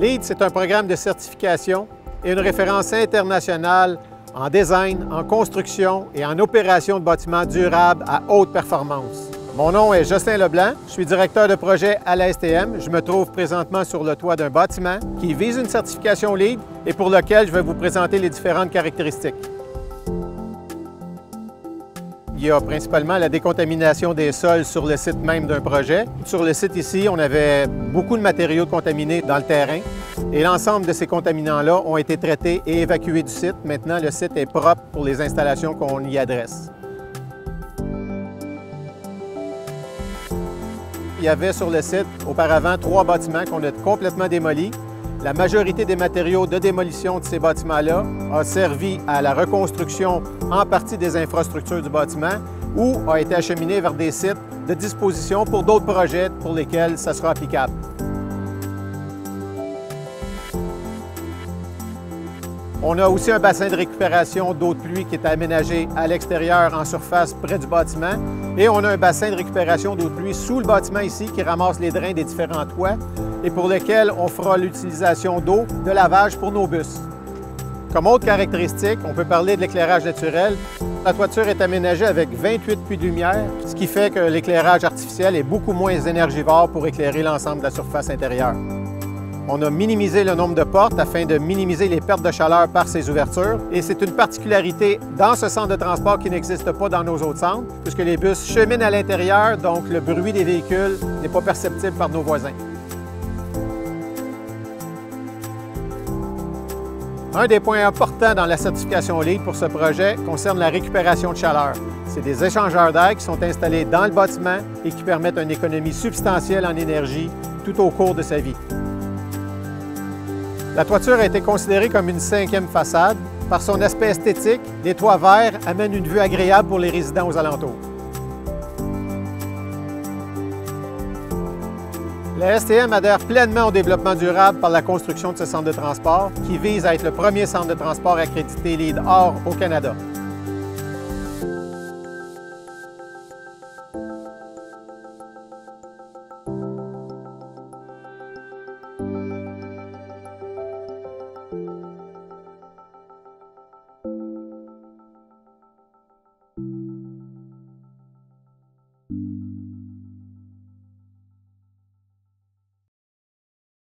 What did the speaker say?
LEED, c'est un programme de certification et une référence internationale en design, en construction et en opération de bâtiments durables à haute performance. Mon nom est Jocelyn Leblanc, je suis directeur de projet à la STM. Je me trouve présentement sur le toit d'un bâtiment qui vise une certification LEED et pour lequel je vais vous présenter les différentes caractéristiques. Il y a principalement la décontamination des sols sur le site même d'un projet. Sur le site ici, on avait beaucoup de matériaux contaminés dans le terrain et l'ensemble de ces contaminants-là ont été traités et évacués du site. Maintenant, le site est propre pour les installations qu'on y adresse. Il y avait sur le site auparavant 3 bâtiments qu'on a complètement démolis. La majorité des matériaux de démolition de ces bâtiments-là a servi à la reconstruction en partie des infrastructures du bâtiment ou a été acheminé vers des sites de disposition pour d'autres projets pour lesquels ça sera applicable. On a aussi un bassin de récupération d'eau de pluie qui est aménagé à l'extérieur en surface près du bâtiment. Et on a un bassin de récupération d'eau de pluie sous le bâtiment ici qui ramasse les drains des différents toits et pour lequel on fera l'utilisation d'eau de lavage pour nos bus. Comme autre caractéristique, on peut parler de l'éclairage naturel. La toiture est aménagée avec 28 puits de lumière, ce qui fait que l'éclairage artificiel est beaucoup moins énergivore pour éclairer l'ensemble de la surface intérieure. On a minimisé le nombre de portes afin de minimiser les pertes de chaleur par ces ouvertures. Et c'est une particularité dans ce centre de transport qui n'existe pas dans nos autres centres, puisque les bus cheminent à l'intérieur, donc le bruit des véhicules n'est pas perceptible par nos voisins. Un des points importants dans la certification LEED pour ce projet concerne la récupération de chaleur. C'est des échangeurs d'air qui sont installés dans le bâtiment et qui permettent une économie substantielle en énergie tout au cours de sa vie. La toiture a été considérée comme une 5e façade. Par son aspect esthétique, les toits verts amènent une vue agréable pour les résidents aux alentours. La STM adhère pleinement au développement durable par la construction de ce centre de transport qui vise à être le premier centre de transport accrédité LEED Or au Canada.